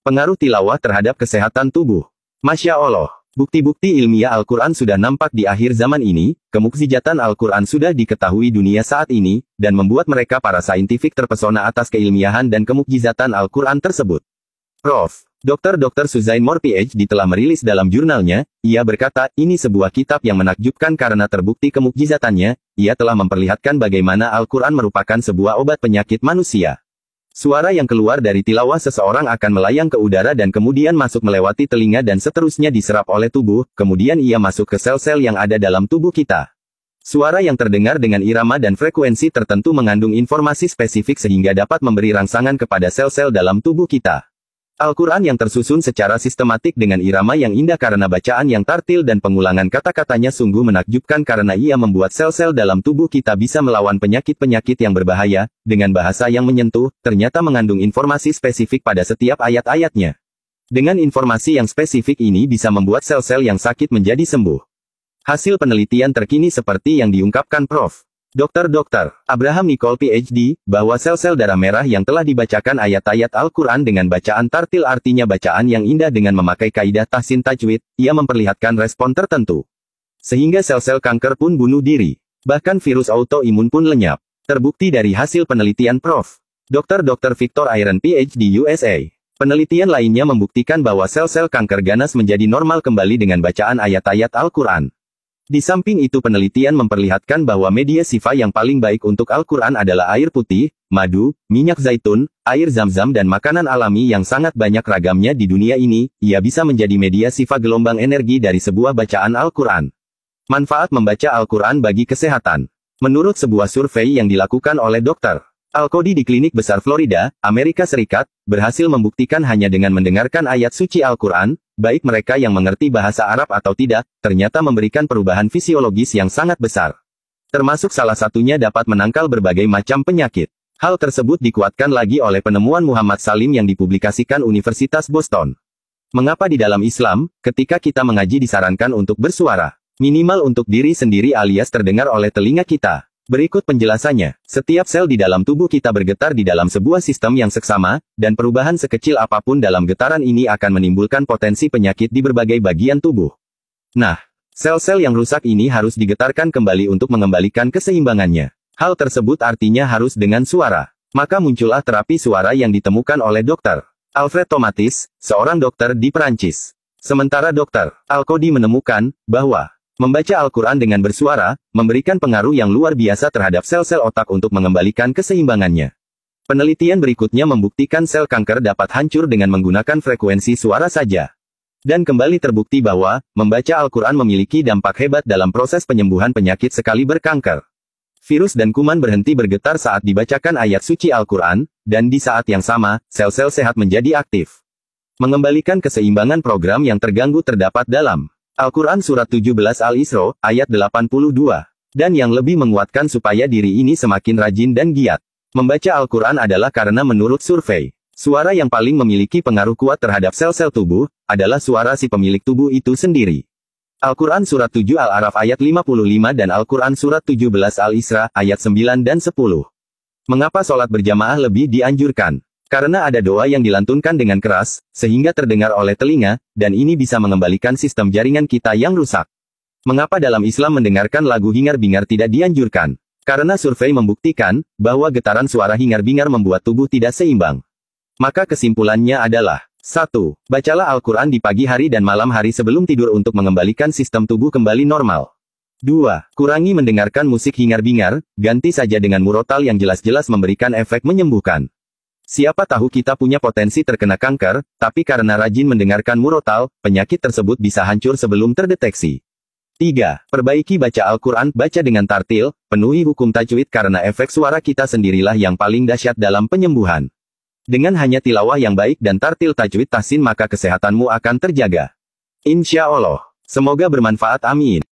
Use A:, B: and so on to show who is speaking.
A: Pengaruh tilawah terhadap kesehatan tubuh. Masya Allah. Bukti-bukti ilmiah Al-Quran sudah nampak di akhir zaman ini, kemukjizatan Al-Quran sudah diketahui dunia saat ini, dan membuat mereka para saintifik terpesona atas keilmiahan dan kemukjizatan Al-Quran tersebut. Prof. Dr. Suzain Moore PhD telah merilis dalam jurnalnya, ia berkata, ini sebuah kitab yang menakjubkan karena terbukti kemukjizatannya, ia telah memperlihatkan bagaimana Al-Quran merupakan sebuah obat penyakit manusia. Suara yang keluar dari tilawah seseorang akan melayang ke udara dan kemudian masuk melewati telinga dan seterusnya diserap oleh tubuh, kemudian ia masuk ke sel-sel yang ada dalam tubuh kita. Suara yang terdengar dengan irama dan frekuensi tertentu mengandung informasi spesifik sehingga dapat memberi rangsangan kepada sel-sel dalam tubuh kita. Al-Quran yang tersusun secara sistematik dengan irama yang indah karena bacaan yang tartil dan pengulangan kata-katanya sungguh menakjubkan karena ia membuat sel-sel dalam tubuh kita bisa melawan penyakit-penyakit yang berbahaya, dengan bahasa yang menyentuh, ternyata mengandung informasi spesifik pada setiap ayat-ayatnya. Dengan informasi yang spesifik ini bisa membuat sel-sel yang sakit menjadi sembuh. Hasil penelitian terkini seperti yang diungkapkan Prof. Dr. Abraham Nicole PhD, bahwa sel-sel darah merah yang telah dibacakan ayat-ayat Al-Quran dengan bacaan tartil artinya bacaan yang indah dengan memakai kaidah tahsin tajwid, ia memperlihatkan respon tertentu. Sehingga sel-sel kanker pun bunuh diri. Bahkan virus autoimun pun lenyap. Terbukti dari hasil penelitian Prof. Dr. Victor Iron PhD USA. Penelitian lainnya membuktikan bahwa sel-sel kanker ganas menjadi normal kembali dengan bacaan ayat-ayat Al-Quran. Di samping itu penelitian memperlihatkan bahwa media sifa yang paling baik untuk Al-Quran adalah air putih, madu, minyak zaitun, air zam-zam dan makanan alami yang sangat banyak ragamnya di dunia ini, ia bisa menjadi media sifa gelombang energi dari sebuah bacaan Al-Quran. Manfaat membaca Al-Quran bagi kesehatan. Menurut sebuah survei yang dilakukan oleh Dr. Al-Qodi di Klinik Besar Florida, Amerika Serikat, berhasil membuktikan hanya dengan mendengarkan ayat suci Al-Quran, baik mereka yang mengerti bahasa Arab atau tidak, ternyata memberikan perubahan fisiologis yang sangat besar. Termasuk salah satunya dapat menangkal berbagai macam penyakit. Hal tersebut dikuatkan lagi oleh penemuan Muhammad Salim yang dipublikasikan Universitas Boston. Mengapa di dalam Islam, ketika kita mengaji disarankan untuk bersuara, minimal untuk diri sendiri alias terdengar oleh telinga kita? Berikut penjelasannya. Setiap sel di dalam tubuh kita bergetar di dalam sebuah sistem yang seksama, dan perubahan sekecil apapun dalam getaran ini akan menimbulkan potensi penyakit di berbagai bagian tubuh. Nah, sel-sel yang rusak ini harus digetarkan kembali untuk mengembalikan keseimbangannya. Hal tersebut artinya harus dengan suara. Maka muncullah terapi suara yang ditemukan oleh Dr. Alfred Tomatis, seorang dokter di Perancis. Sementara Dr. Al-Qodi menemukan bahwa membaca Al-Quran dengan bersuara, memberikan pengaruh yang luar biasa terhadap sel-sel otak untuk mengembalikan keseimbangannya. Penelitian berikutnya membuktikan sel kanker dapat hancur dengan menggunakan frekuensi suara saja. Dan kembali terbukti bahwa, membaca Al-Quran memiliki dampak hebat dalam proses penyembuhan penyakit sekaliber kanker. Virus dan kuman berhenti bergetar saat dibacakan ayat suci Al-Quran, dan di saat yang sama, sel-sel sehat menjadi aktif. Mengembalikan keseimbangan program yang terganggu terdapat dalam Al-Quran Surat 17 Al-Isra, ayat 82. Dan yang lebih menguatkan supaya diri ini semakin rajin dan giat. Membaca Al-Quran adalah karena menurut survei, suara yang paling memiliki pengaruh kuat terhadap sel-sel tubuh, adalah suara si pemilik tubuh itu sendiri. Al-Quran Surat 7 Al-Araf ayat 55 dan Al-Quran Surat 17 Al-Isra, ayat 9 dan 10. Mengapa sholat berjamaah lebih dianjurkan? Karena ada doa yang dilantunkan dengan keras, sehingga terdengar oleh telinga, dan ini bisa mengembalikan sistem jaringan kita yang rusak. Mengapa dalam Islam mendengarkan lagu hingar-bingar tidak dianjurkan? Karena survei membuktikan, bahwa getaran suara hingar-bingar membuat tubuh tidak seimbang. Maka kesimpulannya adalah, 1. Bacalah Al-Quran di pagi hari dan malam hari sebelum tidur untuk mengembalikan sistem tubuh kembali normal. 2. Kurangi mendengarkan musik hingar-bingar, ganti saja dengan murotal yang jelas-jelas memberikan efek menyembuhkan. Siapa tahu kita punya potensi terkena kanker, tapi karena rajin mendengarkan murotal, penyakit tersebut bisa hancur sebelum terdeteksi. 3. Perbaiki baca Al-Quran, baca dengan tartil, penuhi hukum tajwid karena efek suara kita sendirilah yang paling dahsyat dalam penyembuhan. Dengan hanya tilawah yang baik dan tartil tajwid tahsin maka kesehatanmu akan terjaga. Insya Allah. Semoga bermanfaat, amin.